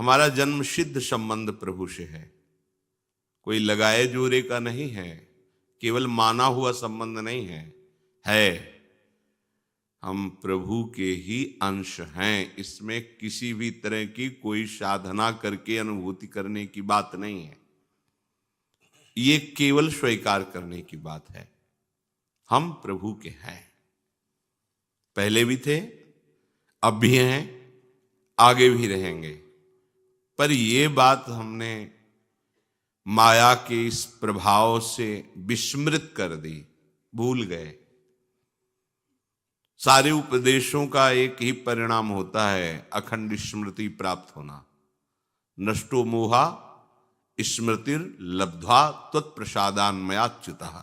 हमारा जन्म सिद्ध संबंध प्रभु से है, कोई लगाए जोरे का नहीं है, केवल माना हुआ संबंध नहीं है। हम प्रभु के ही अंश हैं। इसमें किसी भी तरह की कोई साधना करके अनुभूति करने की बात नहीं है, ये केवल स्वीकार करने की बात है। हम प्रभु के हैं, पहले भी थे, अब भी हैं, आगे भी रहेंगे। पर ये बात हमने माया के इस प्रभाव से विस्मृत कर दी, भूल गए। सारे उपदेशों का एक ही परिणाम होता है, अखंड स्मृति प्राप्त होना। नष्टो मोहा स्मृतिर लब्ध्वा त्वत्प्रसादान्मयाच्युतः।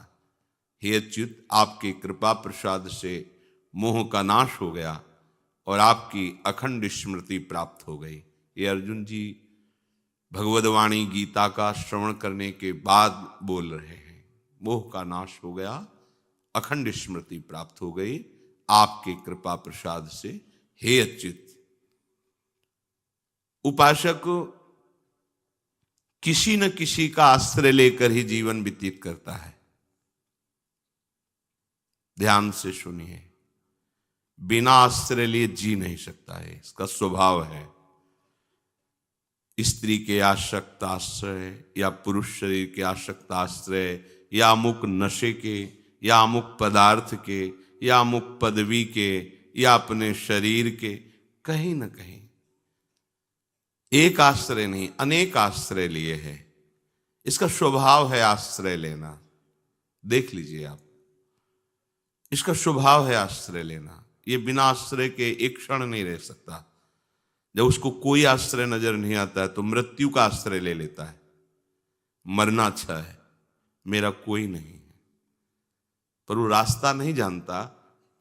हे अच्युत, आपके कृपा प्रसाद से मोह का नाश हो गया और आपकी अखंड स्मृति प्राप्त हो गई। ये अर्जुन जी भगवद्वाणी गीता का श्रवण करने के बाद बोल रहे हैं। मोह का नाश हो गया, अखंड स्मृति प्राप्त हो गई आपके कृपा प्रसाद से, हे अच्युत। उपासक किसी न किसी का आश्रय लेकर ही जीवन व्यतीत करता है। ध्यान से सुनिए, बिना आश्रय लिए जी नहीं सकता है, इसका स्वभाव है। स्त्री के आसक्त आश्रय या पुरुष शरीर के आसक्त आश्रय या अमुक नशे के या अमुक पदार्थ के या अमुक पदवी के या अपने शरीर के, कहीं न कहीं एक आश्रय नहीं, अनेक आश्रय लिए है। इसका स्वभाव है आश्रय लेना। देख लीजिए आप, इसका स्वभाव है आश्रय लेना। ये बिना आश्रय के एक क्षण नहीं रह सकता। जब उसको कोई आश्रय नजर नहीं आता है तो मृत्यु का आश्रय ले लेता है। मरना अच्छा है, मेरा कोई नहीं है। पर वो रास्ता नहीं जानता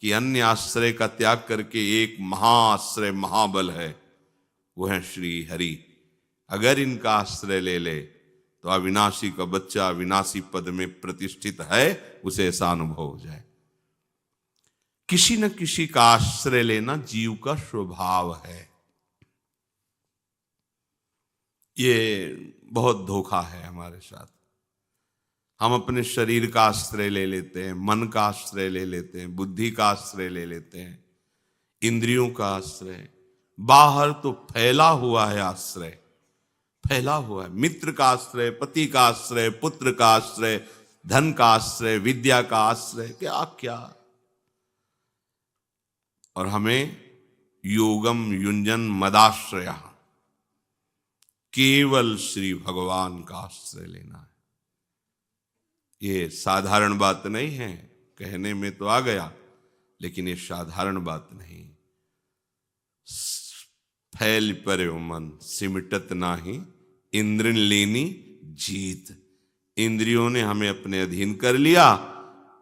कि अन्य आश्रय का त्याग करके एक महाआश्रय महाबल है, वो है श्री हरि। अगर इनका आश्रय ले ले तो अविनाशी का बच्चा अविनाशी पद में प्रतिष्ठित है, उसे ऐसा अनुभव हो जाए। किसी न किसी का आश्रय लेना जीव का स्वभाव है। ये बहुत धोखा है हमारे साथ। हम अपने शरीर का आश्रय ले लेते हैं, मन का आश्रय ले लेते हैं, बुद्धि का आश्रय ले लेते हैं, इंद्रियों का आश्रय। बाहर तो फैला हुआ है आश्रय, फैला हुआ है। मित्र का आश्रय, पति का आश्रय, पुत्र का आश्रय, धन का आश्रय, विद्या का आश्रय, क्या क्या। और हमें योगम युंजन मदाश्रय, केवल श्री भगवान का आश्रय लेना है। ये साधारण बात नहीं है, कहने में तो आ गया, लेकिन ये साधारण बात नहीं। फैल परे मन सिमटत नाही, इंद्रन लेनी जीत। इंद्रियों ने हमें अपने अधीन कर लिया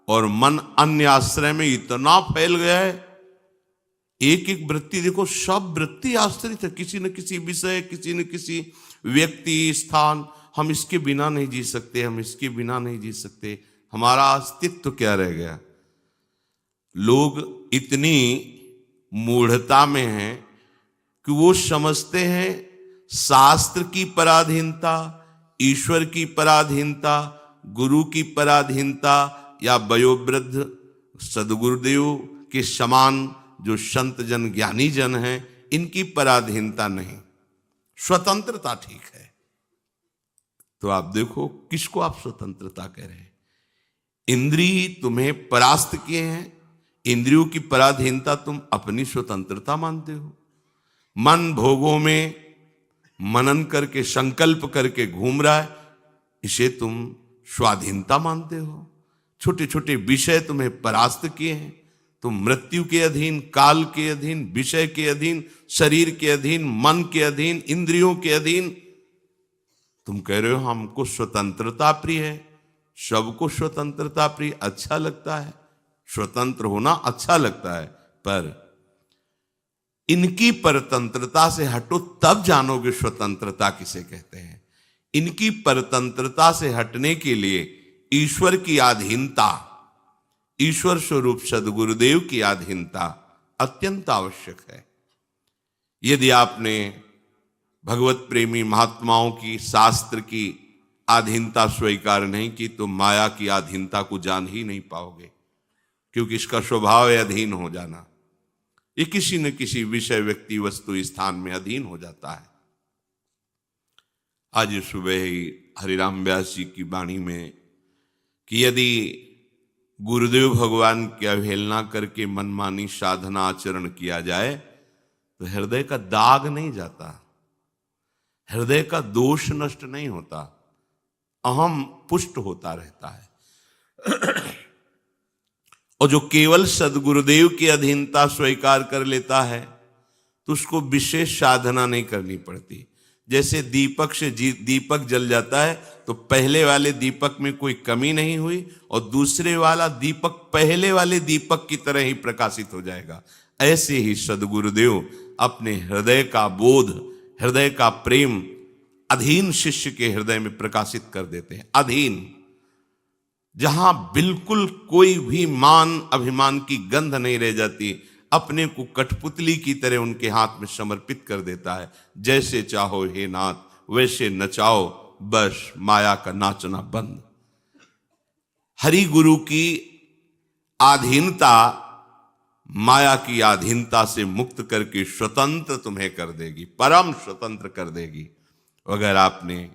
और मन अन्य आश्रय में इतना फैल गया है। एक एक वृत्ति देखो, सब वृत्ति आश्रित है किसी न किसी विषय, किसी न किसी व्यक्ति, स्थान। हम इसके बिना नहीं जी सकते, हम इसके बिना नहीं जी सकते। हमारा अस्तित्व क्या रह गया? लोग इतनी मूढ़ता में हैं कि वो समझते हैं शास्त्र की पराधीनता, ईश्वर की पराधीनता, गुरु की पराधीनता या वयोवृद्ध सदगुरुदेव के समान जो संत जन ज्ञानी जन हैं, इनकी पराधीनता नहीं, स्वतंत्रता ठीक है। तो आप देखो किसको आप स्वतंत्रता कह रहे हैं? इंद्रिय तुम्हें परास्त किए हैं, इंद्रियों की पराधीनता तुम अपनी स्वतंत्रता मानते हो। मन भोगों में मनन करके संकल्प करके घूम रहा है, इसे तुम स्वाधीनता मानते हो। छोटे छोटे विषय तुम्हें परास्त किए हैं, तुम मृत्यु के अधीन, काल के अधीन, विषय के अधीन, शरीर के अधीन, मन के अधीन, इंद्रियों के अधीन। तुम कह रहे हो हमको स्वतंत्रता प्रिय है। सबको स्वतंत्रता प्रिय अच्छा लगता है, स्वतंत्र होना अच्छा लगता है, पर इनकी परतंत्रता से हटो तब जानोगे स्वतंत्रता किसे कहते हैं। इनकी परतंत्रता से हटने के लिए ईश्वर की अधीनता, ईश्वर स्वरूप सदगुरुदेव की अधीनता अत्यंत आवश्यक है। यदि आपने भगवत प्रेमी महात्माओं की, शास्त्र की अधीनता स्वीकार नहीं की तो माया की अधीनता को जान ही नहीं पाओगे, क्योंकि इसका स्वभाव है अधीन हो जाना। ये किसी न किसी विषय, व्यक्ति, वस्तु, स्थान में अधीन हो जाता है। आज सुबह ही हरिराम व्यास जी की वाणी में कि यदि गुरुदेव भगवान की अवहेलना करके मनमानी साधना आचरण किया जाए तो हृदय का दाग नहीं जाता, हृदय का दोष नष्ट नहीं होता, अहम पुष्ट होता रहता है। और जो केवल सदगुरुदेव की अधीनता स्वीकार कर लेता है तो उसको विशेष साधना नहीं करनी पड़ती। जैसे दीपक से दीपक जल जाता है तो पहले वाले दीपक में कोई कमी नहीं हुई और दूसरे वाला दीपक पहले वाले दीपक की तरह ही प्रकाशित हो जाएगा। ऐसे ही सदगुरुदेव अपने हृदय का बोध, हृदय का प्रेम अधीन शिष्य के हृदय में प्रकाशित कर देते हैं। अधीन, जहां बिल्कुल कोई भी मान अभिमान की गंध नहीं रह जाती, अपने को कठपुतली की तरह उनके हाथ में समर्पित कर देता है। जैसे चाहो हे नाथ वैसे नचाओ, बस माया का नाचना बंद। हरि गुरु की आधीनता माया की आधीनता से मुक्त करके स्वतंत्र तुम्हें कर देगी, परम स्वतंत्र कर देगी। अगर आपने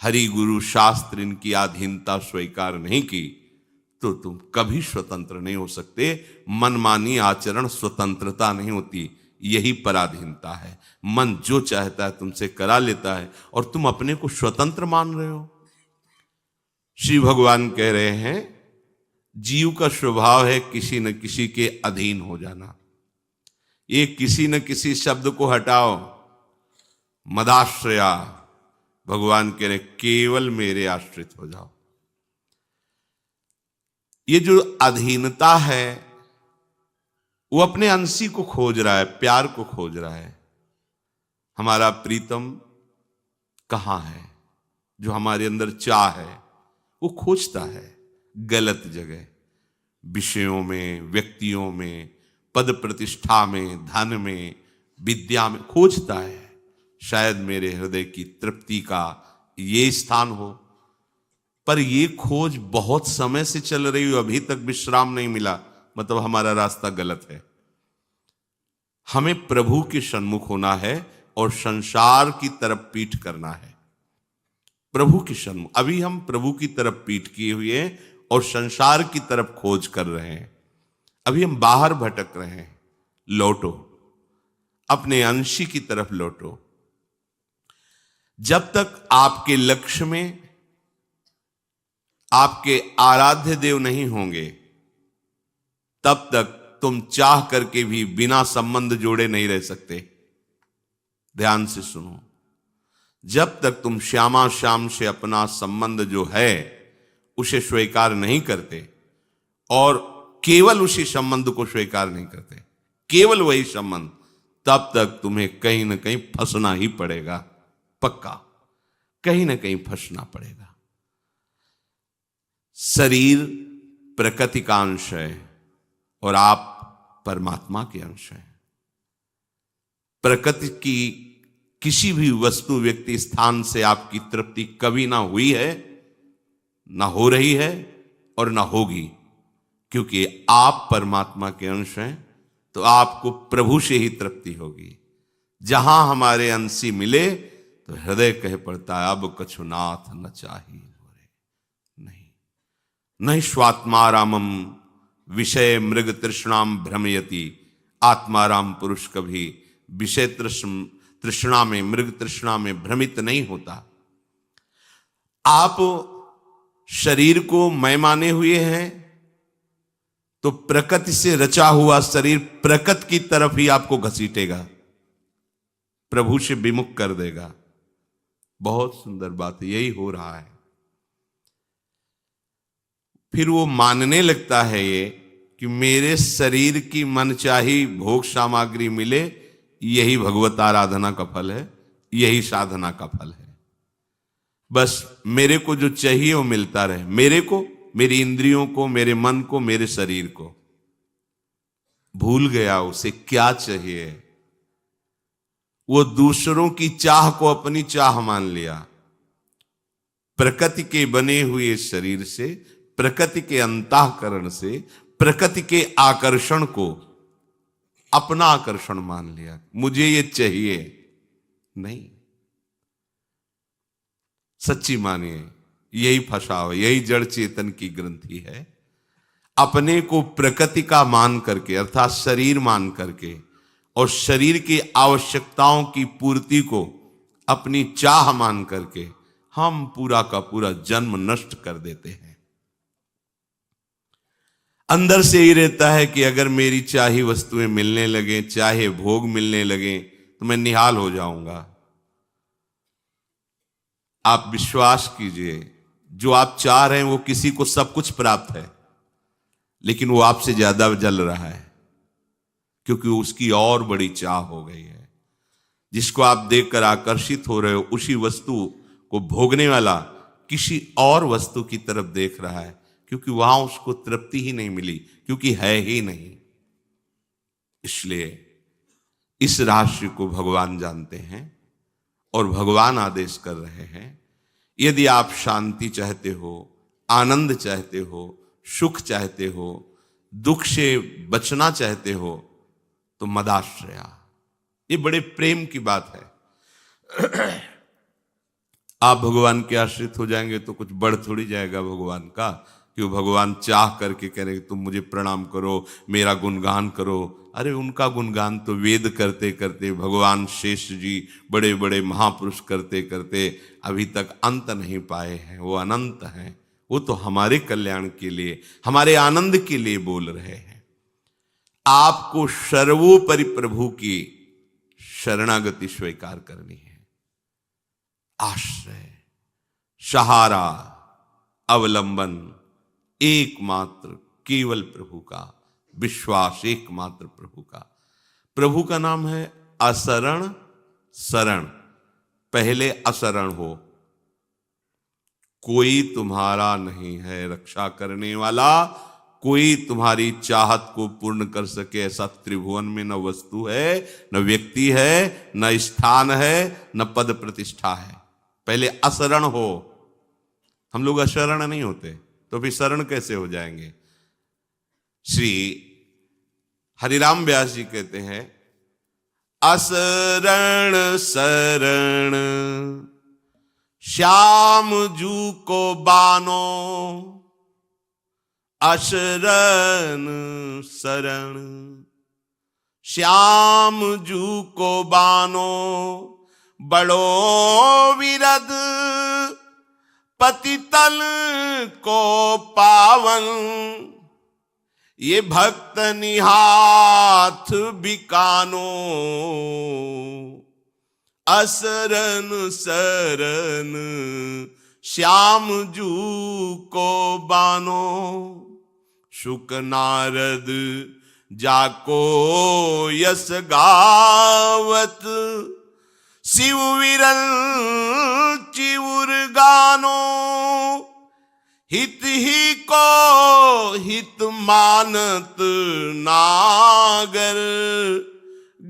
हरि गुरु शास्त्र इनकी आधीनता स्वीकार नहीं की तो तुम कभी स्वतंत्र नहीं हो सकते। मनमानी आचरण स्वतंत्रता नहीं होती, यही पराधीनता है। मन जो चाहता है तुमसे करा लेता है और तुम अपने को स्वतंत्र मान रहे हो। श्री भगवान कह रहे हैं जीव का स्वभाव है किसी न किसी के अधीन हो जाना। ये किसी न किसी शब्द को हटाओ, मदाश्रया, भगवान कह रहे केवल मेरे आश्रित हो जाओ। ये जो अधीनता है वो अपने अंशी को खोज रहा है, प्यार को खोज रहा है। हमारा प्रीतम कहाँ है? जो हमारे अंदर चाह है वो खोजता है गलत जगह, विषयों में, व्यक्तियों में, पद प्रतिष्ठा में, धन में, विद्या में खोजता है। शायद मेरे हृदय की तृप्ति का ये स्थान हो, पर ये खोज बहुत समय से चल रही हो, अभी तक विश्राम नहीं मिला, मतलब हमारा रास्ता गलत है। हमें प्रभु के सन्मुख होना है और संसार की तरफ पीठ करना है। प्रभु के सन्मुख, अभी हम प्रभु की तरफ पीठ किए हुए हैं और संसार की तरफ खोज कर रहे हैं। अभी हम बाहर भटक रहे हैं। लौटो, अपने अंशी की तरफ लौटो। जब तक आपके लक्ष्य में आपके आराध्य देव नहीं होंगे तब तक तुम चाह करके भी बिना संबंध जोड़े नहीं रह सकते। ध्यान से सुनो, जब तक तुम श्यामा श्याम से अपना संबंध जो है उसे स्वीकार नहीं करते और केवल उसी संबंध को स्वीकार नहीं करते, केवल वही संबंध, तब तक तुम्हें कहीं ना कहीं फंसना ही पड़ेगा। पक्का कहीं ना कहीं फंसना पड़ेगा। शरीर प्रकृति का अंश है और आप परमात्मा के अंश हैं। प्रकृति की किसी भी वस्तु, व्यक्ति, स्थान से आपकी तृप्ति कभी ना हुई है, ना हो रही है और ना होगी, क्योंकि आप परमात्मा के अंश हैं। तो आपको प्रभु से ही तृप्ति होगी। जहां हमारे अंशी मिले तो हृदय कह पड़ता है अब कछु नाथ न चाहिए। नहीं स्वात्मारामम विषय मृग तृष्णाम भ्रमयति। आत्माराम पुरुष कभी विषय तृष्णा में, मृग तृष्णा में भ्रमित नहीं होता। आप शरीर को मैं माने हुए हैं तो प्रकृति से रचा हुआ शरीर प्रकृति की तरफ ही आपको घसीटेगा, प्रभु से विमुख कर देगा। बहुत सुंदर बात, यही हो रहा है। फिर वो मानने लगता है ये कि मेरे शरीर की मनचाही भोग सामग्री मिले, यही भगवत आराधना का फल है, यही साधना का फल है। बस मेरे को जो चाहिए वो मिलता रहे, मेरे को, मेरी इंद्रियों को, मेरे मन को, मेरे शरीर को। भूल गया उसे क्या चाहिए। वो दूसरों की चाह को अपनी चाह मान लिया। प्रकृति के बने हुए शरीर से, प्रकृति के अंतःकरण से, प्रकृति के आकर्षण को अपना आकर्षण मान लिया। मुझे ये चाहिए नहीं। सच्ची मानिए, यही फंसाव, यही जड़ चेतन की ग्रंथि है। अपने को प्रकृति का मान करके, अर्थात शरीर मान करके, और शरीर की आवश्यकताओं की पूर्ति को अपनी चाह मान करके हम पूरा का पूरा जन्म नष्ट कर देते हैं। अंदर से ही रहता है कि अगर मेरी चाही वस्तुएं मिलने लगे, चाहे भोग मिलने लगे, तो मैं निहाल हो जाऊंगा। आप विश्वास कीजिए, जो आप चाह रहे हैं वो किसी को सब कुछ प्राप्त है, लेकिन वो आपसे ज्यादा जल रहा है, क्योंकि उसकी और बड़ी चाह हो गई है। जिसको आप देखकर आकर्षित हो रहे हो, उसी वस्तु को भोगने वाला किसी और वस्तु की तरफ देख रहा है, क्योंकि वहां उसको तृप्ति ही नहीं मिली, क्योंकि है ही नहीं। इसलिए इस रहस्य को भगवान जानते हैं और भगवान आदेश कर रहे हैं, यदि आप शांति चाहते हो, आनंद चाहते हो, सुख चाहते हो, दुख से बचना चाहते हो, तो मदाश्रया। ये बड़े प्रेम की बात है। आप भगवान के आश्रित हो जाएंगे तो कुछ बढ़ थोड़ी जाएगा भगवान का, कि वो भगवान चाह करके कह रहे तुम मुझे प्रणाम करो, मेरा गुणगान करो। अरे उनका गुणगान तो वेद करते करते, भगवान शेष जी बड़े बड़े महापुरुष करते करते अभी तक अंत नहीं पाए हैं। वो अनंत हैं, वो तो हमारे कल्याण के लिए, हमारे आनंद के लिए बोल रहे हैं। आपको सर्वोपरि प्रभु की शरणागति स्वीकार करनी है। आश्रय, सहारा, अवलंबन एकमात्र केवल प्रभु का, विश्वास एकमात्र प्रभु का। प्रभु का नाम है असरण शरण। पहले असरण हो, कोई तुम्हारा नहीं है रक्षा करने वाला, कोई तुम्हारी चाहत को पूर्ण कर सके ऐसा त्रिभुवन में न वस्तु है, न व्यक्ति है, न स्थान है, न पद प्रतिष्ठा है। पहले असरण हो। हम लोग अशरण नहीं होते, तो फिर शरण कैसे हो जाएंगे? श्री हरिराम व्यास जी कहते हैं, असरण शरण श्याम जू को बानो, अशरण शरण श्याम जू को बानो, बड़ो विरद पतितल को पावन, ये भक्त निहाथ बिकानो, असरन सरन श्याम जू को बानो। शुक नारद जाको यस गावत, शिव विरल चिउर गानो, हित ही को हित मानत नागर,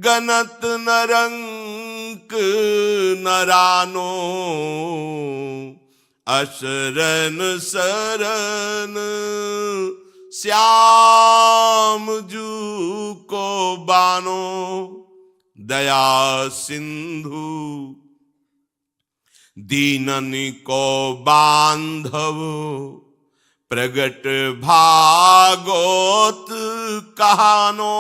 गनत नरंक नरानो, अशरन सरन श्याम जू को बानो। दया सिंधु दीनन को बांधव, प्रगट भागोत कहानो,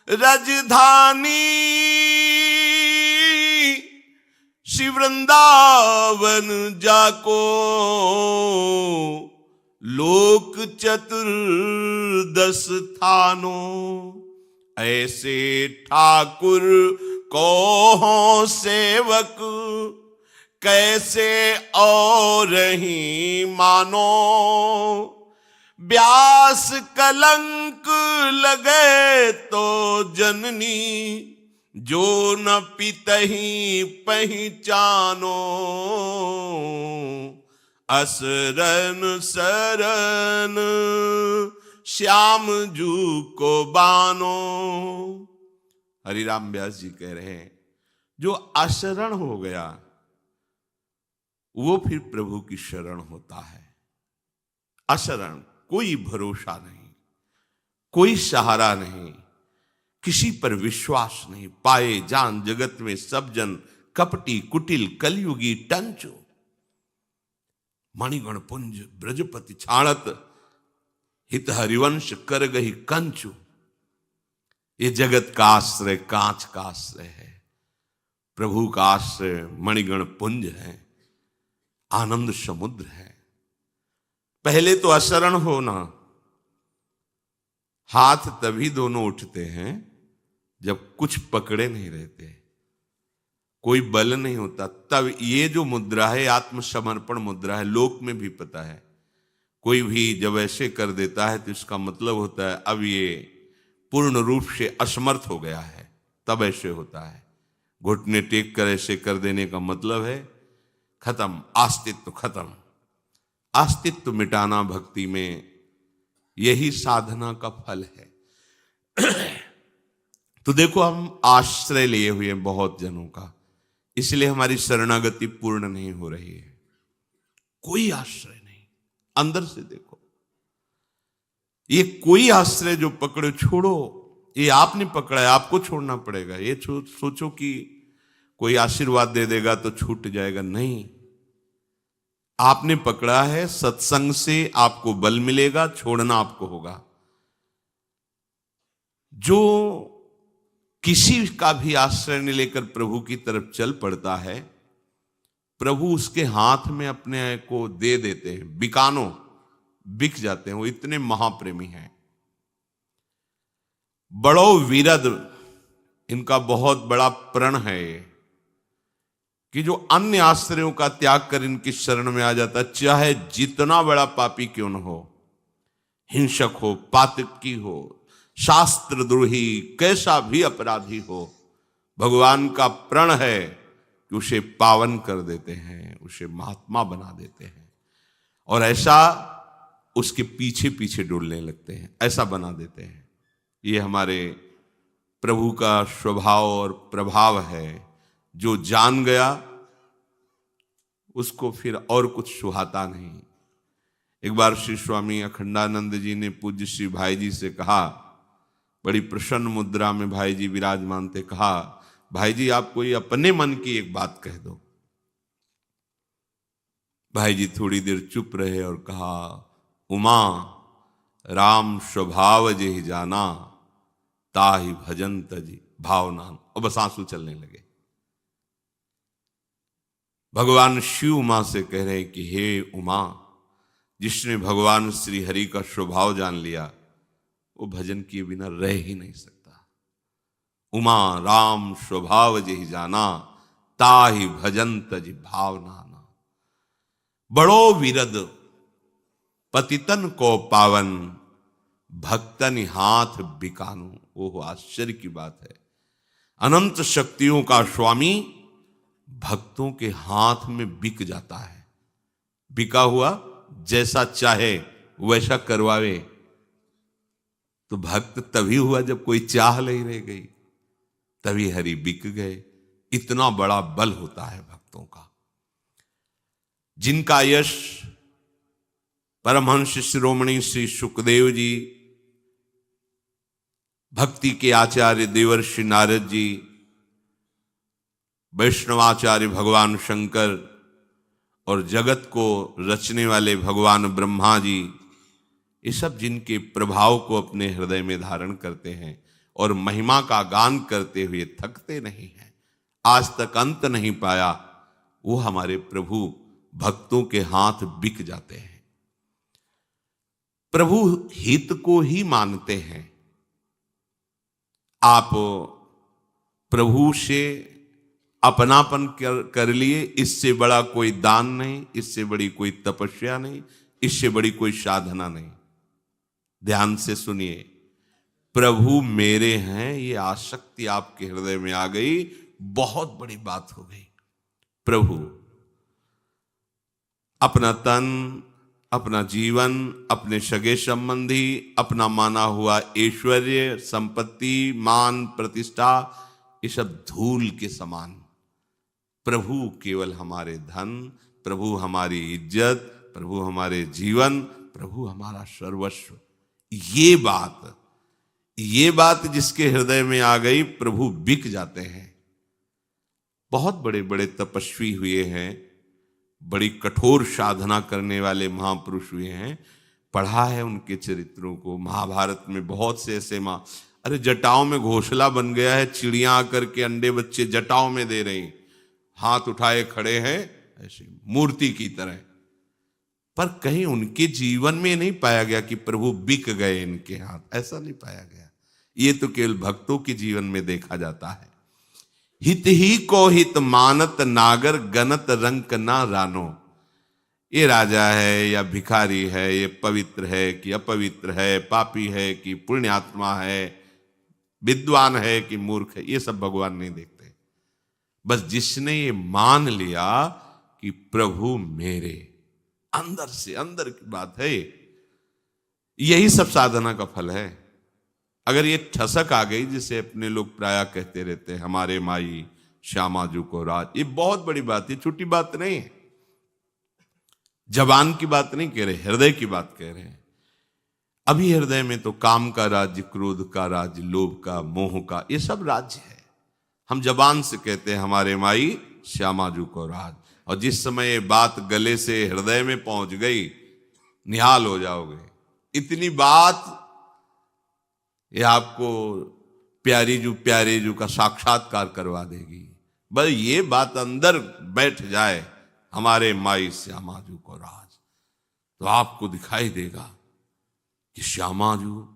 रजधानी श्री वृंदावन जाको, लोक चतुर्दश थानो। ऐसे ठाकुर को हो सेवक, कैसे और ही मानो। व्यास कलंक लगे तो जननी, जो न पितही पहचानो। असरन सरन श्याम जू को बानो। हरिराम व्यास जी कह रहे हैं, जो अशरण हो गया वो फिर प्रभु की शरण होता है। अशरण, कोई भरोसा नहीं, कोई सहारा नहीं, किसी पर विश्वास नहीं, पाए जान जगत में सब जन कपटी कुटिल कलयुगी टंचो, मणिगण पुंज ब्रजपति छाणत हित हरिवंश कर गही कंचु। ये जगत का आश्रय कांच का आश्रय है, प्रभु का आश्रय मणिगण पुंज है, आनंद समुद्र है। पहले तो अशरण होना, हाथ तभी दोनों उठते हैं जब कुछ पकड़े नहीं रहते, कोई बल नहीं होता, तब ये जो मुद्रा है आत्मसमर्पण मुद्रा है। लोक में भी पता है, कोई भी जब ऐसे कर देता है तो इसका मतलब होता है अब ये पूर्ण रूप से असमर्थ हो गया है, तब ऐसे होता है। घुटने टेक कर ऐसे कर देने का मतलब है खत्म, अस्तित्व खत्म। अस्तित्व मिटाना भक्ति में यही साधना का फल है। तो देखो हम आश्रय लिए हुए हैं बहुत जनों का, इसलिए हमारी शरणागति पूर्ण नहीं हो रही है। कोई आश्रय नहीं, अंदर से देखो, ये कोई आश्रय जो पकड़ो छोड़ो, ये आपने पकड़ा है, आपको छोड़ना पड़ेगा। ये सोचो कि कोई आशीर्वाद दे देगा तो छूट जाएगा, नहीं। आपने पकड़ा है, सत्संग से आपको बल मिलेगा, छोड़ना आपको होगा। जो किसी का भी आश्रय नहीं लेकर प्रभु की तरफ चल पड़ता है, प्रभु उसके हाथ में अपने को दे देते हैं, बिकानो, बिक जाते हैं। वो इतने महाप्रेमी हैं। बड़ो विरद, इनका बहुत बड़ा प्रण है कि जो अन्य आश्रयों का त्याग कर इनकी शरण में आ जाता, चाहे जितना बड़ा पापी क्यों न हो, हिंसक हो, पातकी हो, शास्त्र द्रोही, कैसा भी अपराधी हो, भगवान का प्रण है कि उसे पावन कर देते हैं, उसे महात्मा बना देते हैं, और ऐसा उसके पीछे पीछे डोलने लगते हैं, ऐसा बना देते हैं। ये हमारे प्रभु का स्वभाव और प्रभाव है। जो जान गया उसको फिर और कुछ सुहाता नहीं। एक बार श्री स्वामी अखंडानंद जी ने पूज्य श्री भाई जी से कहा, बड़ी प्रसन्न मुद्रा में भाई जी विराजमान थे, कहा भाई जी आप कोई अपने मन की एक बात कह दो। भाई जी थोड़ी देर चुप रहे और कहा, उमा राम स्वभाव जेहि जाना, ताहि भजन तजी भावनान। और बस आंसू चलने लगे। भगवान शिव उमा से कह रहे हैं कि हे उमा, जिसने भगवान श्री हरि का स्वभाव जान लिया वो भजन किए बिना रह ही नहीं सकता। उमा राम स्वभाव जेहि जाना, ताहि भजन तजी भावनाना। बड़ो विरद, पतितन को पावन, भक्तन हाथ बिकानो। ओह आश्चर्य की बात है, अनंत शक्तियों का स्वामी भक्तों के हाथ में बिक जाता है। बिका हुआ जैसा चाहे वैसा करवावे। तो भक्त तभी हुआ जब कोई चाह नहीं रह गई, तभी हरि बिक गए। इतना बड़ा बल होता है भक्तों का। जिनका यश परमहंस शिरोमणि श्री सुखदेव जी, भक्ति के आचार्य देवर्षि नारद जी, वैष्णवाचार्य भगवान शंकर और जगत को रचने वाले भगवान ब्रह्मा जी, ये सब जिनके प्रभाव को अपने हृदय में धारण करते हैं और महिमा का गान करते हुए थकते नहीं हैं, आज तक अंत नहीं पाया, वो हमारे प्रभु भक्तों के हाथ बिक जाते हैं। प्रभु हित को ही मानते हैं। आप प्रभु से अपनापन कर लिए, इससे बड़ा कोई दान नहीं, इससे बड़ी कोई तपस्या नहीं, इससे बड़ी कोई साधना नहीं। ध्यान से सुनिए, प्रभु मेरे हैं, ये आसक्ति आपके हृदय में आ गई, बहुत बड़ी बात हो गई। प्रभु अपना तन, अपना जीवन, अपने सगे संबंधी, अपना माना हुआ ऐश्वर्य, संपत्ति, मान, प्रतिष्ठा, ये सब धूल के समान प्रभु केवल हमारे धन, प्रभु हमारी इज्जत, प्रभु हमारे जीवन, प्रभु हमारा सर्वस्व। ये बात जिसके हृदय में आ गई, प्रभु बिक जाते हैं। बहुत बड़े बड़े तपस्वी हुए हैं, बड़ी कठोर साधना करने वाले महापुरुष हुए हैं। पढ़ा है उनके चरित्रों को। महाभारत में बहुत से ऐसे अरे जटाओं में घोंसला बन गया है, चिड़ियां आकर के अंडे बच्चे जटाओं में दे रही, हाथ उठाए खड़े हैं ऐसे मूर्ति की तरह। पर कहीं उनके जीवन में नहीं पाया गया कि प्रभु बिक गए इनके हाथ, ऐसा नहीं पाया गया। ये तो केवल भक्तों के जीवन में देखा जाता है। हित ही को हित मानत नागर, गनत रंक ना रानो। ये राजा है या भिखारी है, ये पवित्र है कि अपवित्र है, पापी है कि पुण्यात्मा है, विद्वान है कि मूर्ख है, ये सब भगवान नहीं देखते। बस जिसने ये मान लिया कि प्रभु मेरे, अंदर से, अंदर की बात है, यही सब साधना का फल है। अगर ये ठसक आ गई, जिसे अपने लोग प्राय कहते रहते हैं, हमारे माई श्यामाजू को राज, ये बहुत बड़ी बात है, छोटी बात नहीं है। जबान की बात नहीं कह रहे, हृदय की बात कह रहे हैं। अभी हृदय में तो काम का राज्य, क्रोध का राज्य, लोभ का, मोह का, ये सब राज्य है। हम जबान से कहते हैं हमारे माई श्यामाजू को राज, और जिस समय ये बात गले से हृदय में पहुंच गई, निहाल हो जाओगे। इतनी बात ये आपको प्यारे जू का साक्षात्कार करवा देगी। बस ये बात अंदर बैठ जाए, हमारे माई श्यामाजू को राज, तो आपको दिखाई देगा कि श्यामाजू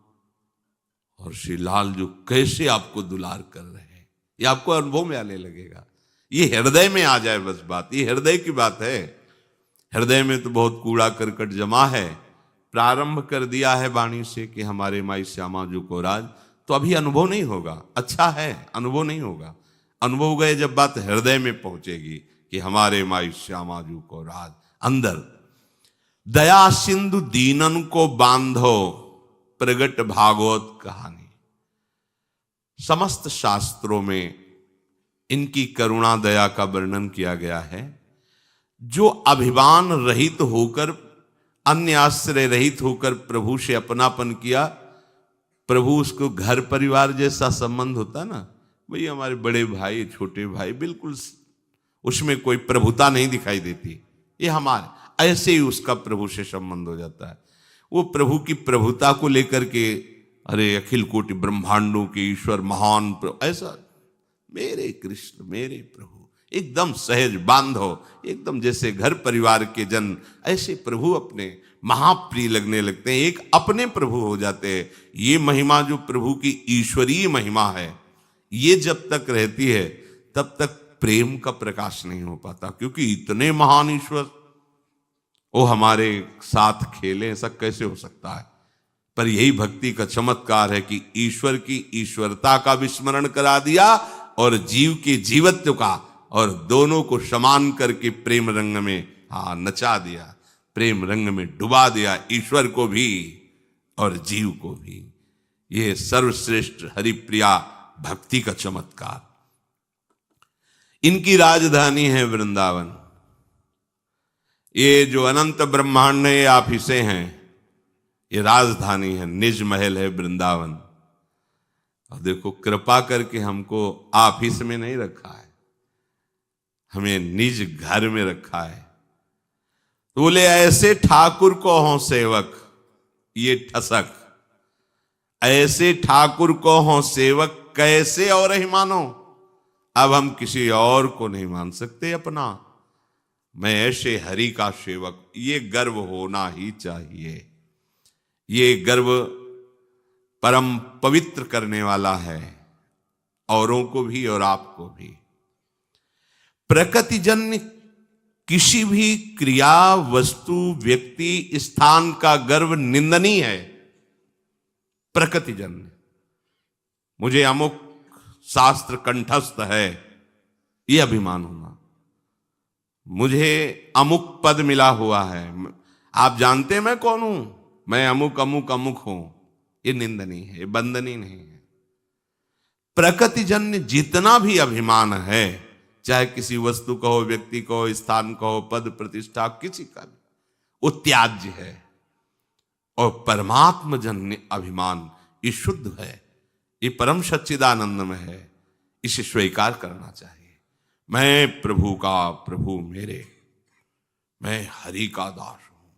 और श्री लालजू कैसे आपको दुलार कर रहे हैं। ये आपको अनुभव में आने लगेगा। ये हृदय में आ जाए बस बात, ये हृदय की बात है। हृदय में तो बहुत कूड़ा करकट जमा है। प्रारंभ कर दिया है वाणी से कि हमारे माई श्यामाजू को राज, तो अभी अनुभव नहीं होगा। अच्छा है, अनुभव नहीं होगा। अनुभव गए जब बात हृदय में पहुंचेगी कि हमारे माई श्यामाजू को राज। अंदर दया सिंधु दीनन को बांधो, प्रगट भागवत कहानी। समस्त शास्त्रों में इनकी करुणा दया का वर्णन किया गया है। जो अभिमान रहित होकर, अन्य आश्रय रहित होकर प्रभु से अपनापन किया, प्रभु उसको घर परिवार जैसा संबंध होता ना, भाई हमारे बड़े भाई, छोटे भाई, बिल्कुल उसमें कोई प्रभुता नहीं दिखाई देती। ये हमारे, ऐसे ही उसका प्रभु से संबंध हो जाता है। वो प्रभु की प्रभुता को लेकर के, अरे अखिल कोटि ब्रह्मांडों के ईश्वर महान प्रभु, ऐसा मेरे कृष्ण, मेरे प्रभु, एकदम सहज बांधो, एकदम जैसे घर परिवार के जन, ऐसे प्रभु अपने महाप्रिय लगने लगते हैं, एक अपने प्रभु हो जाते हैं। ये महिमा जो प्रभु की ईश्वरीय महिमा है, ये जब तक रहती है तब तक प्रेम का प्रकाश नहीं हो पाता, क्योंकि इतने महान ईश्वर वो हमारे साथ खेले, ऐसा कैसे हो सकता है। पर यही भक्ति का चमत्कार है कि ईश्वर की ईश्वरता का विस्मरण करा दिया और जीव के जीवत्व का, और दोनों को समान करके प्रेम रंग में नचा दिया, प्रेम रंग में डुबा दिया, ईश्वर को भी और जीव को भी। ये सर्वश्रेष्ठ हरिप्रिया भक्ति का चमत्कार। इनकी राजधानी है वृंदावन। ये जो अनंत ब्रह्मांड है, ये ऑफिसें हैं, ये राजधानी है, निज महल है वृंदावन। और देखो, कृपा करके हमको ऑफिस में नहीं रखा है, हमें निज घर में रखा है। तो बोले ऐसे ठाकुर को हो सेवक, ये ठसक, ऐसे ठाकुर को हो सेवक, कैसे और ही मानो। अब हम किसी और को नहीं मान सकते अपना, मैं ऐसे हरि का सेवक। ये गर्व होना ही चाहिए। ये गर्व परम पवित्र करने वाला है, औरों को भी और आपको भी। प्रकृतिजन्य किसी भी क्रिया, वस्तु, व्यक्ति, स्थान का गर्व निंदनीय है। प्रकृतिजन्य, मुझे अमुक शास्त्र कंठस्थ है, यह अभिमान होना। मुझे अमुक पद मिला हुआ है, आप जानते हैं मैं कौन हूं, मैं अमुक अमुक अमुक हूं, ये निंदनीय है, ये वंदनीय नहीं है। प्रकृतिजन्य जितना भी अभिमान है, चाहे किसी वस्तु का हो, व्यक्ति का हो, स्थान का हो, पद प्रतिष्ठा किसी का भी, वो त्याज्य है। और परमात्म जन्य अभिमान ये शुद्ध है, ये परम सच्चिदानंदमय है, इसे स्वीकार करना चाहिए। मैं प्रभु का, प्रभु मेरे, मैं हरि का दास हूं,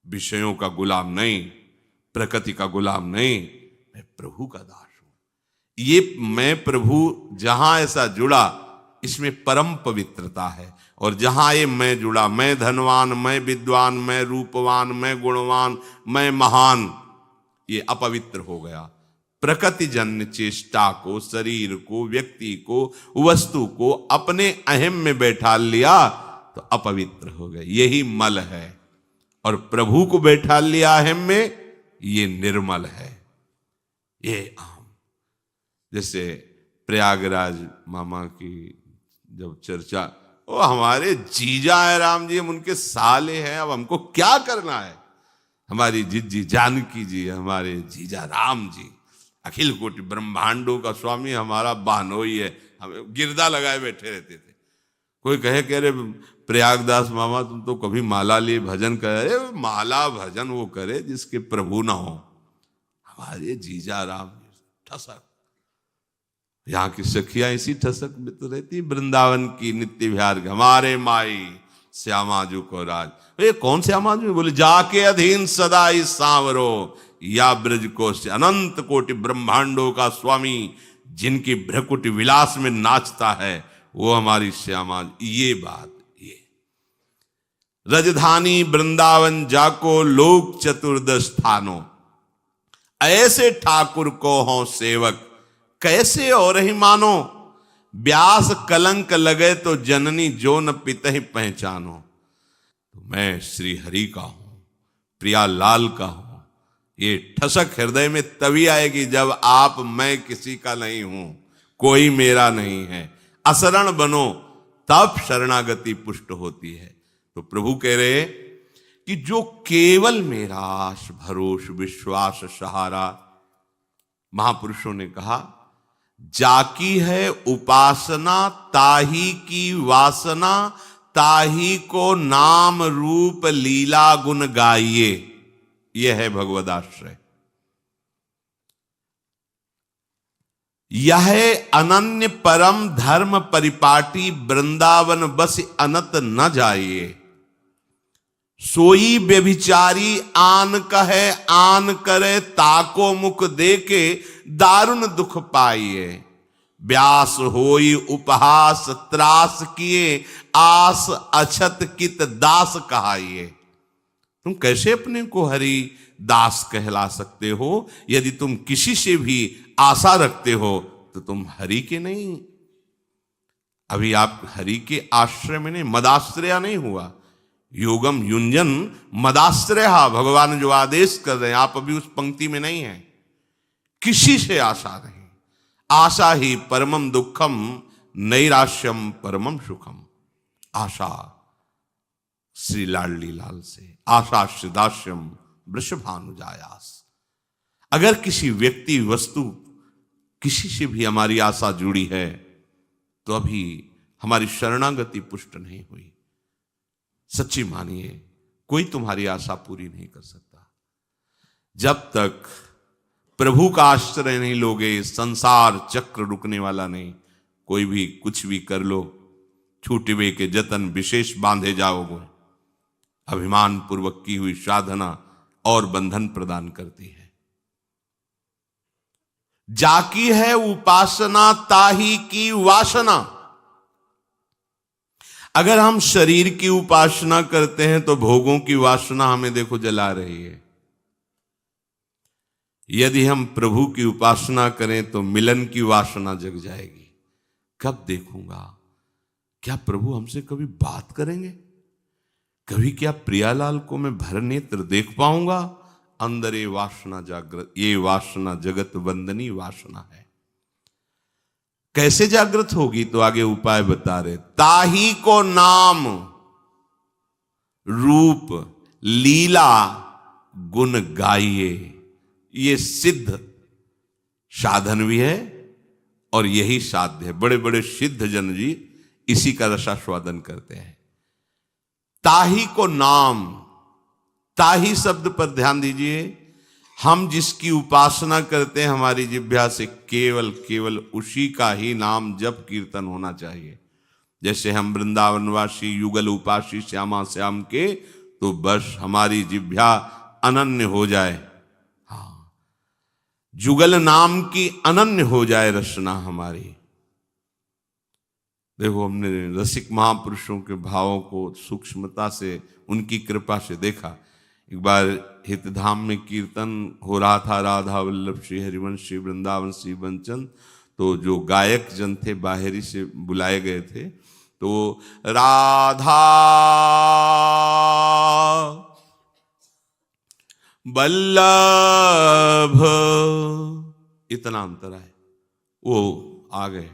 विषयों का गुलाम नहीं, प्रकृति का गुलाम नहीं, मैं प्रभु का दास हूं। ये मैं प्रभु जहां ऐसा जुड़ा, इसमें परम पवित्रता है। और जहां ये मैं जुड़ा, मैं धनवान, मैं विद्वान, मैं रूपवान, मैं गुणवान, मैं महान, ये अपवित्र हो गया। प्रकृति जन्य चेष्टा को, शरीर को, व्यक्ति को, वस्तु को अपने अहम में बैठा लिया तो अपवित्र हो गए, यही मल है। और प्रभु को बैठा लिया अहम में, ये निर्मल है, ये आम। जैसे प्रयागराज मामा की जब चर्चा, वो हमारे जीजा है राम जी, हम उनके साले हैं, अब हमको क्या करना है। हमारी जिज्जी जानकी जी, हमारे जीजा राम जी, अखिल कोटि ब्रह्मांडों का स्वामी, हमारा बहनोई है, हमें गिरदा लगाए बैठे रहते थे। कोई कहे कि अरे प्रयागदास मामा तुम तो कभी माला लिए भजन करे, अरे माला भजन वो करे जिसके प्रभु ना हो। हमारे जीजा राम ठसक, यहाँ की सखियां इसी ठसक में तो रहती, वृंदावन की नित्य विहार, हमारे माई श्यामाजू को राज। ये कौन श्यामाजू? बोले जाके अधीन सदा ही सांवरो, या ब्रज को से अनंत कोटि ब्रह्मांडों का स्वामी, जिनकी भ्रकुट विलास में नाचता है, वो हमारी श्यामा। ये बात, ये रजधानी वृंदावन जाको लोक चतुर्दश स्थानों, ऐसे ठाकुर को हो सेवक, कैसे और ही मानो। व्यास कलंक लगे तो जननी जो न पितहि पहचानो। तो मैं श्री हरि का हूं, प्रिया लाल का हूं। ये ठसक हृदय में तभी आएगी जब आप, मैं किसी का नहीं हूं, कोई मेरा नहीं है, असरण बनो, तब शरणागति पुष्ट होती है। तो प्रभु कह रहे कि जो केवल मेरा आस भरोस विश्वास सहारा, महापुरुषों ने कहा जाकी है उपासना, ताही की वासना, ताही को नाम रूप लीला गुण गाइए। यह है भगवदाश्रय। यह अनन्य परम धर्म परिपाटी, वृंदावन बस अनत न जाइए। सोई व्यभिचारी आन कहे, आन करे ताको मुख देके, दारुण दुख पाइए। व्यास होई उपहास त्रास किए, आस अछत कित दास कहाइए। तुम कैसे अपने को हरि दास कहला सकते हो? यदि तुम किसी से भी आशा रखते हो तो तुम हरि के नहीं। अभी आप हरि के आश्रय में नहीं, मदाश्रया नहीं हुआ। योगम युंजन मदाश्रय, भगवान जो आदेश कर रहे हैं, आप अभी उस पंक्ति में नहीं है। किसी से आशा नहीं। आशा ही परमम दुखम, नैराश्यम परमम सुखम। आशा श्री लाडली लाल से, आशा श्रीदास्यम वृषभानुजायास। अगर किसी व्यक्ति वस्तु किसी से भी हमारी आशा जुड़ी है तो अभी हमारी शरणागति पुष्ट नहीं हुई। सच्ची मानिए, कोई तुम्हारी आशा पूरी नहीं कर सकता। जब तक प्रभु का आश्रय नहीं लोगे, संसार चक्र रुकने वाला नहीं। कोई भी कुछ भी कर लो, छूटवे के जतन विशेष बांधे जाओगे। अभिमान पूर्वक की हुई साधना और बंधन प्रदान करती है। जाकी है उपासना, ताही की वासना। अगर हम शरीर की उपासना करते हैं तो भोगों की वासना हमें देखो जला रही है। यदि हम प्रभु की उपासना करें तो मिलन की वासना जग जाएगी। कब देखूंगा? क्या प्रभु हमसे कभी बात करेंगे? कभी क्या प्रियालाल को मैं भर नेत्र देख पाऊंगा? अंदर ये वासना जागृत, ये वासना जगत वंदनी वासना है। कैसे जागृत होगी? तो आगे उपाय बता रहे। ताही को नाम रूप लीला गुण गाइए। ये सिद्ध साधन भी है और यही साध्य है। बड़े बड़े सिद्ध जन जी इसी का रसास्वादन करते हैं। ताही को नाम, ताही शब्द पर ध्यान दीजिए। हम जिसकी उपासना करते हैं हमारी जिह्वा से, केवल केवल उसी का ही नाम जप कीर्तन होना चाहिए। जैसे हम वृंदावनवासी युगल उपासी श्यामा श्याम के, तो बस हमारी जिह्वा अनन्य हो जाए। हाँ, जुगल नाम की अनन्य हो जाए रचना हमारी। देखो, हमने रसिक महापुरुषों के भावों को सूक्ष्मता से, उनकी कृपा से देखा। एक बार हितधाम में कीर्तन हो रहा था, राधा वल्लभ श्री हरिवंश श्री वृंदावन श्री बंचन। तो जो गायक जन थे बाहरी से बुलाए गए थे, तो राधा वल्लभ इतना अंतर है। वो आ गए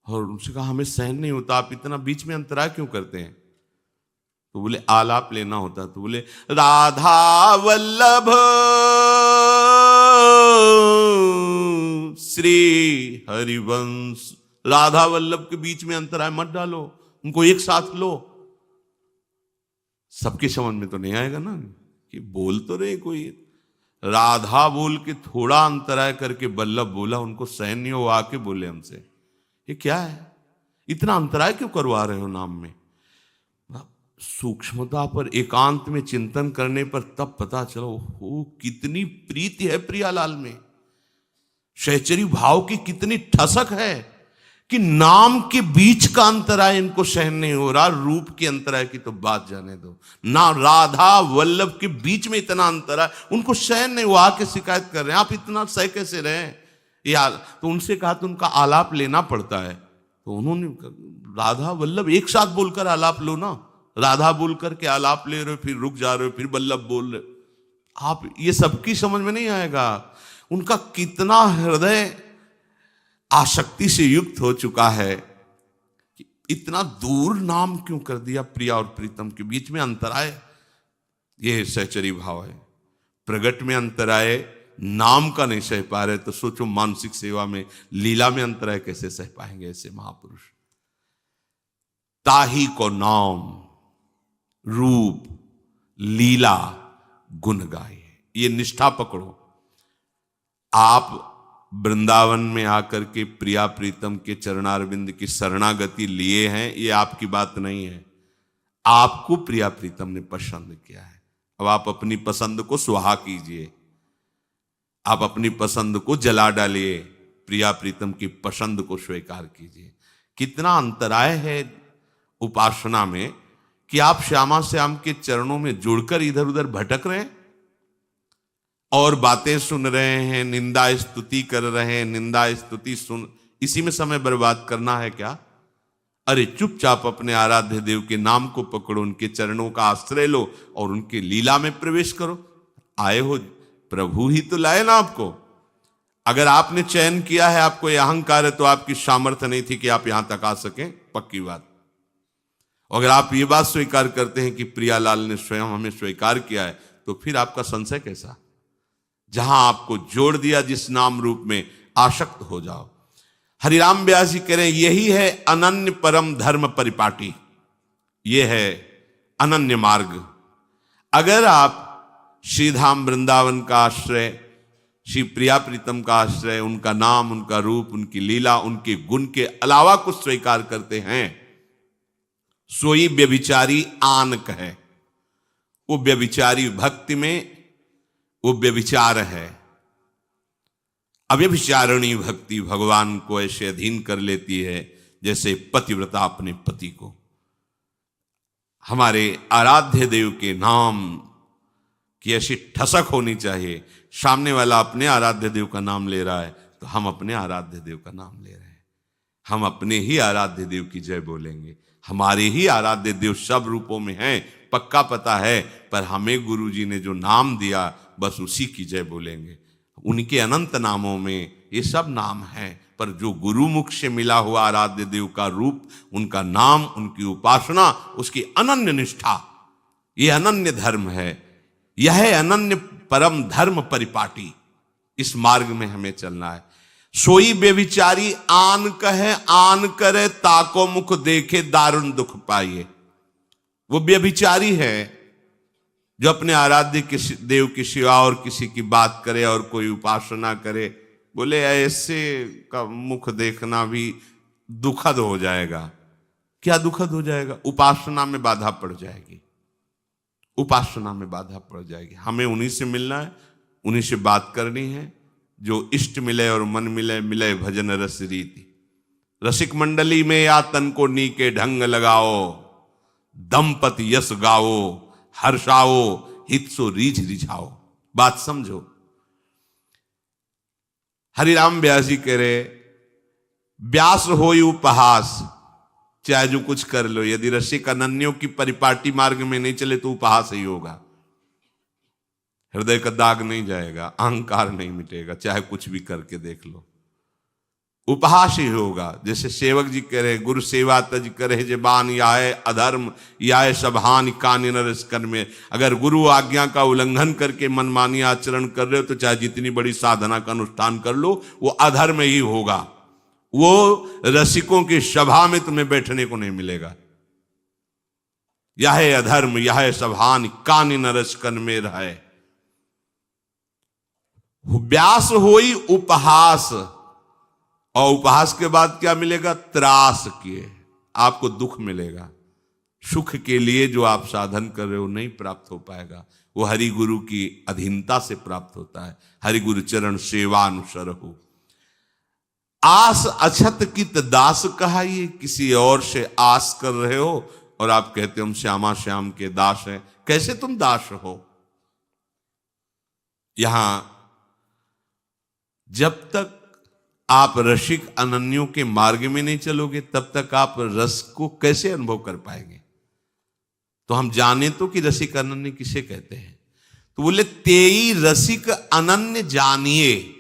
और उनसे कहा हमें सहन नहीं होता, आप इतना बीच में अंतराय क्यों करते हैं? तो बोले आलाप लेना होता। तो बोले राधा वल्लभ श्री हरिवंश। राधा वल्लभ के बीच में अंतराय मत डालो, उनको एक साथ लो। सबके समझ में तो नहीं आएगा ना कि बोल तो रहे कोई। राधा बोल के थोड़ा अंतराय करके वल्लभ बोला, उनको सहन नहीं हो, आके बोले हमसे ये क्या है, इतना अंतराय क्यों करवा रहे हो नाम में? सूक्ष्मता पर एकांत में चिंतन करने पर तब पता चला, हो कितनी प्रीति है प्रियालाल में, सहचरी भाव की कितनी ठसक है कि नाम के बीच का अंतराय इनको सहन नहीं हो रहा। रूप के अंतराय की तो बात जाने दो ना, राधा वल्लभ के बीच में इतना अंतराय उनको सहन नहीं हुआ, आके शिकायत कर रहे हैं आप इतना सह कैसे रहे यार। तो उनसे कहा तो उनका आलाप लेना पड़ता है। तो उन्होंने राधा वल्लभ एक साथ बोलकर आलाप लो ना, राधा बोल करके आलाप ले रहे हो, फिर रुक जा रहे हो, फिर वल्लभ बोल रहे, आप ये सबकी समझ में नहीं आएगा। उनका कितना हृदय आसक्ति से युक्त हो चुका है कि इतना दूर नाम क्यों कर दिया प्रिया और प्रीतम के बीच में अंतराय। ये सहचरी भाव है। प्रगट में अंतराय नाम का नहीं सह पा रहे, तो सोचो मानसिक सेवा में, लीला में अंतराय कैसे सह पाएंगे ऐसे महापुरुष। ताही को नाम रूप लीला गुण गाए, ये निष्ठा पकड़ो। आप वृंदावन में आकर के प्रिया प्रीतम के चरणारविंद की शरणागति लिए हैं, ये आपकी बात नहीं है, आपको प्रिया प्रीतम ने पसंद किया है। अब आप अपनी पसंद को सुहा कीजिए, आप अपनी पसंद को जला डालिए, प्रिया प्रीतम की पसंद को स्वीकार कीजिए। कितना अंतराय है उपासना में कि आप श्यामा श्याम के चरणों में जुड़कर इधर उधर भटक रहे हैं और बातें सुन रहे हैं, निंदा स्तुति कर रहे हैं, निंदा स्तुति सुन, इसी में समय बर्बाद करना है क्या? अरे चुपचाप अपने आराध्य देव के नाम को पकड़ो, उनके चरणों का आश्रय लो और उनके लीला में प्रवेश करो। आए हो प्रभु ही तो लाए ना आपको। अगर आपने चयन किया है, आपको यह अहंकार है, तो आपकी सामर्थ्य नहीं थी कि आप यहां तक आ सकें, पक्की बात। अगर आप ये बात स्वीकार करते हैं कि प्रियालाल ने स्वयं हमें स्वीकार किया है, तो फिर आपका संशय कैसा? जहां आपको जोड़ दिया जिस नाम रूप में, आसक्त हो जाओ। हरिराम व्यास जी कह रहे हैं यही है अनन्य परम धर्म परिपाटी, ये है अनन्य मार्ग। अगर आप श्री धाम वृंदावन का आश्रय, श्री प्रिया प्रीतम का आश्रय, उनका नाम, उनका रूप, उनकी लीला, उनके गुण के अलावा कुछ स्वीकार करते हैं, सोई व्यभिचारी आनक है। वो व्यभिचारी भक्ति में वो व्यभिचार है। अव्यभिचारिणी भक्ति भगवान को ऐसे अधीन कर लेती है जैसे पतिव्रता अपने पति को। हमारे आराध्य देव के नाम की ऐसी ठसक होनी चाहिए। सामने वाला अपने आराध्य देव का नाम ले रहा है, तो हम अपने आराध्य देव का नाम ले रहे हैं। हम अपने ही आराध्य देव की जय बोलेंगे। हमारे ही आराध्य देव सब रूपों में हैं, पक्का पता है, पर हमें गुरु जी ने जो नाम दिया बस उसी की जय बोलेंगे। उनके अनंत नामों में ये सब नाम हैं, पर जो गुरुमुख से मिला हुआ आराध्य देव का रूप, उनका नाम, उनकी उपासना, उसकी अनन्य निष्ठा, ये अनन्य धर्म है। यह है अनन्य परम धर्म परिपाटी। इस मार्ग में हमें चलना है। सोई बेविचारी आन कहे आन करे, ताको मुख देखे दारुण दुख पाइए। वो व्यभिचारी है जो अपने आराध्य किसी देव की सेवा और किसी की बात करे और कोई उपासना करे। बोले ऐसे का मुख देखना भी दुखद हो जाएगा। क्या दुखद हो जाएगा? उपासना में बाधा पड़ जाएगी, उपासना में बाधा पड़ जाएगी। हमें उन्हीं से मिलना है, उन्हीं से बात करनी है जो इष्ट मिले और मन मिले, मिले भजन रस रीति। रसिक मंडली में या तन को नीके ढंग लगाओ, दंपति यश गाओ, हर्षाओ हित सो रीझ रिझाओ। बात समझो। हरिराम व्यास जी कह रहे, व्यास होई उपहास, चाहे जो कुछ कर लो, यदि रसिक अनन्यों की परिपाटी मार्ग में नहीं चले तो उपहास ही होगा। हृदय का दाग नहीं जाएगा, अहंकार नहीं मिटेगा, चाहे कुछ भी करके देख लो, उपहास ही होगा। जैसे सेवक जी कह रहे, गुरु सेवा तज करे जबान, याय अधर्म याय सबहान कान नरस कर में। अगर गुरु आज्ञा का उल्लंघन करके मनमानी आचरण कर रहे हो तो चाहे जितनी बड़ी साधना का अनुष्ठान कर लो, वो अधर्म ही होगा। वो रसिकों की सभा में तुम्हें बैठने को नहीं मिलेगा। यह अधर्म यह सबहान कान नरस कर में रहे। व्यास होई उपहास, और उपहास के बाद क्या मिलेगा? त्रास किए, आपको दुख मिलेगा। सुख के लिए जो आप साधन कर रहे हो नहीं प्राप्त हो पाएगा। वो हरि गुरु की अधीनता से प्राप्त होता है। हरि गुरु चरण सेवा अनुसर हो। आस अछत कित दास कहा, ये किसी और से आस कर रहे हो और आप कहते हो हम श्यामा श्याम के दास हैं। कैसे तुम दास हो? यहां जब तक आप रसिक अनन्यों के मार्ग में नहीं चलोगे तब तक आप रस को कैसे अनुभव कर पाएंगे? तो हम जाने तो कि रसिक अनन्य किसे कहते हैं। तो बोले तेई रसिक अनन्य जानिए,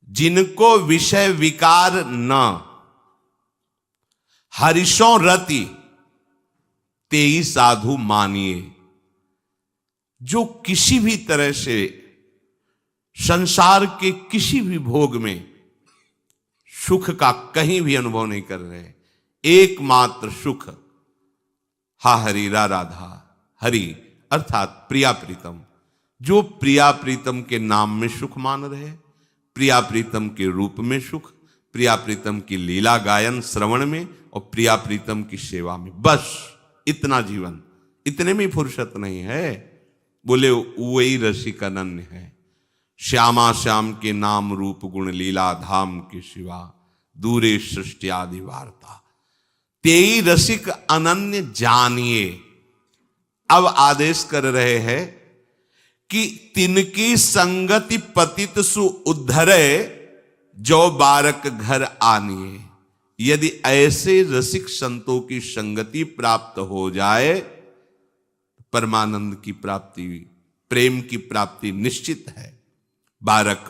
जिनको विषय विकार न, हरिशों रति तेई साधु मानिए। जो किसी भी तरह से संसार के किसी भी भोग में सुख का कहीं भी अनुभव नहीं कर रहे, एकमात्र सुख हा हरि रा राधा, हरि अर्थात प्रिया प्रीतम। जो प्रिया प्रीतम के नाम में सुख मान रहे, प्रिया प्रीतम के रूप में सुख, प्रिया प्रीतम की लीला गायन श्रवण में और प्रिया प्रीतम की सेवा में, बस इतना जीवन। इतने में फुर्सत नहीं है। बोले वही रसिक अनन्य है। श्यामा श्याम के नाम रूप गुण लीला धाम के सिवा, दूरे सृष्टि आदि वार्ता। तेई रसिक अनन्य जानिए। अब आदेश कर रहे हैं कि तिनकी संगति पतित सु उद्धरे, जो बारक घर आनिए। यदि ऐसे रसिक संतों की संगति प्राप्त हो जाए, परमानंद की प्राप्ति, प्रेम की प्राप्ति निश्चित है। बारक,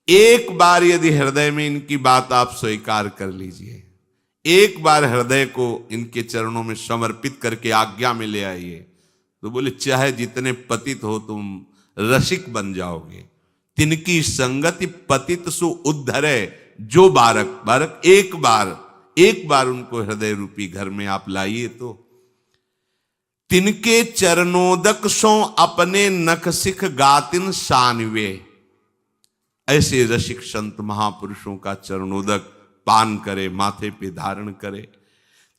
एक बार यदि हृदय में इनकी बात आप स्वीकार कर लीजिए, एक बार हृदय को इनके चरणों में समर्पित करके आज्ञा में ले आइए, तो बोले चाहे जितने पतित हो तुम रसिक बन जाओगे। तिनकी संगति पतित सु उद्धरे, जो बारक, बारक एक बार उनको हृदय रूपी घर में आप लाइए तो तिनके चरणोदक सो अपने नख सिख गातिन सानवे। ऐसे रसिक संत महापुरुषों का चरणोदक पान करे, माथे पे धारण करे।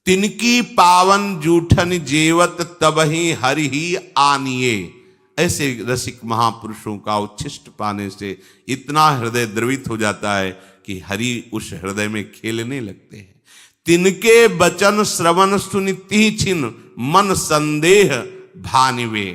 तिनकी पावन जूठन जेवत तबही हरि ही आनिए। ऐसे रसिक महापुरुषों का उच्छिष्ट पाने से इतना हृदय द्रवित हो जाता है कि हरि उस हृदय में खेलने लगते हैं। तिनके बचन श्रवण सुनिति छिन मन संदेह भानिवे।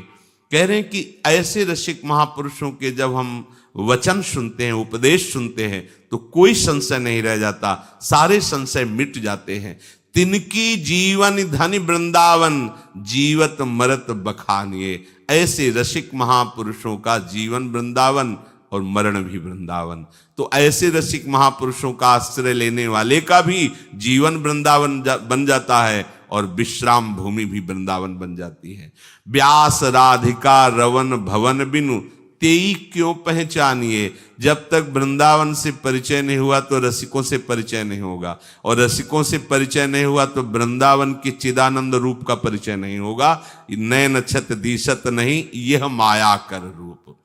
कह रहे हैं कि ऐसे रसिक महापुरुषों के जब हम वचन सुनते हैं, उपदेश सुनते हैं, तो कोई संशय नहीं रह जाता, सारे संशय मिट जाते हैं। तिनकी जीवन धनि वृंदावन, जीवत मरत बखानिए। ऐसे रसिक महापुरुषों का जीवन वृंदावन और मरण भी वृंदावन। तो ऐसे रसिक महापुरुषों का आश्रय लेने वाले का भी जीवन वृंदावन बन जाता है और विश्राम भूमि भी वृंदावन बन जाती है। व्यास राधिका रवन भवन बिनु, तेई क्यों पहचानिए। जब तक वृंदावन से परिचय नहीं हुआ तो रसिकों से परिचय नहीं होगा, और रसिकों से परिचय नहीं हुआ तो वृंदावन के चिदानंद रूप का परिचय नहीं होगा। नयन छत दिशत नहीं, यह माया कर रूप।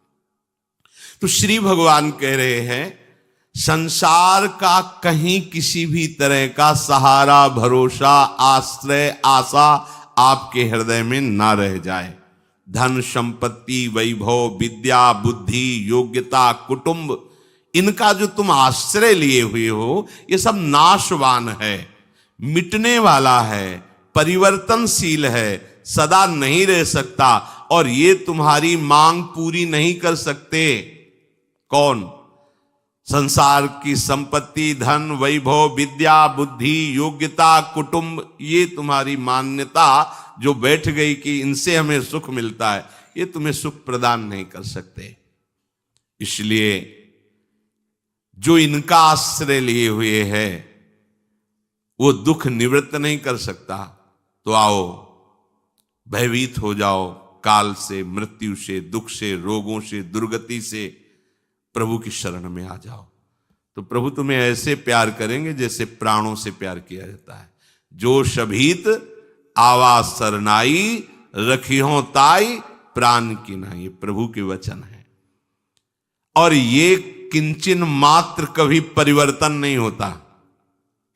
तो श्री भगवान कह रहे हैं संसार का कहीं किसी भी तरह का सहारा, भरोसा, आश्रय, आशा आपके हृदय में ना रह जाए। धन, संपत्ति, वैभव, विद्या, बुद्धि, योग्यता, कुटुंब, इनका जो तुम आश्रय लिए हुए हो, ये सब नाशवान है, मिटने वाला है, परिवर्तनशील है, सदा नहीं रह सकता, और ये तुम्हारी मांग पूरी नहीं कर सकते। कौन? संसार की संपत्ति, धन, वैभव, विद्या, बुद्धि, योग्यता, कुटुंब, ये तुम्हारी मान्यता जो बैठ गई कि इनसे हमें सुख मिलता है, ये तुम्हें सुख प्रदान नहीं कर सकते। इसलिए जो इनका आश्रय लिए हुए है वो दुख निवृत्त नहीं कर सकता। तो आओ, भयभीत हो जाओ काल से, मृत्यु से, दुख से, रोगों से, दुर्गति से, प्रभु की शरण में आ जाओ। तो प्रभु तुम्हें ऐसे प्यार करेंगे जैसे प्राणों से प्यार किया जाता है। जो शभीत आवा सरनाई, रखियो ताई प्राण की नाई, प्रभु के वचन है। और ये किंचन मात्र कभी परिवर्तन नहीं होता।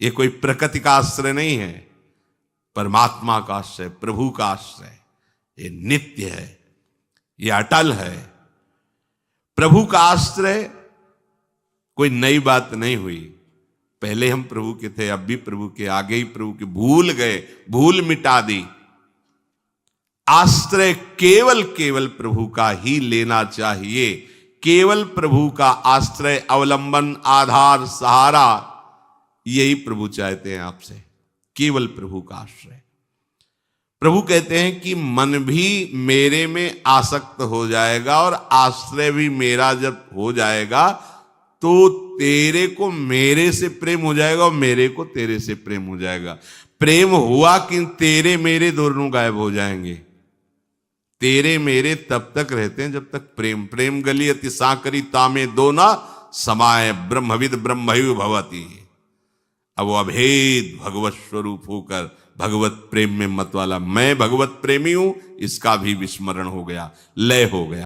ये कोई प्रकृति का आश्रय नहीं है, परमात्मा का आश्रय, प्रभु का आश्रय। ये नित्य है, ये अटल है। प्रभु का आश्रय कोई नई बात नहीं हुई। पहले हम प्रभु के थे, अब भी प्रभु के, आगे ही प्रभु के, भूल गए, भूल मिटा दी। आश्रय केवल केवल प्रभु का ही लेना चाहिए। केवल प्रभु का आश्रय, अवलंबन, आधार, सहारा, यही प्रभु चाहते हैं आपसे, केवल प्रभु का आश्रय। प्रभु कहते हैं कि मन भी मेरे में आसक्त हो जाएगा और आश्रय भी मेरा जब हो जाएगा तो तेरे को मेरे से प्रेम हो जाएगा और मेरे को तेरे से प्रेम हो जाएगा। प्रेम हुआ कि तेरे मेरे दोनों गायब हो जाएंगे। तेरे मेरे तब तक रहते हैं जब तक प्रेम, प्रेम गली अति साकरी तामे दोना समाय ब्रह्मविद ब्रह्मैव भवति। अब वो अभेद भगवत स्वरूप होकर भगवत प्रेम में मत वाला, मैं भगवत प्रेमी हूं, इसका भी विस्मरण हो गया, लय हो गया।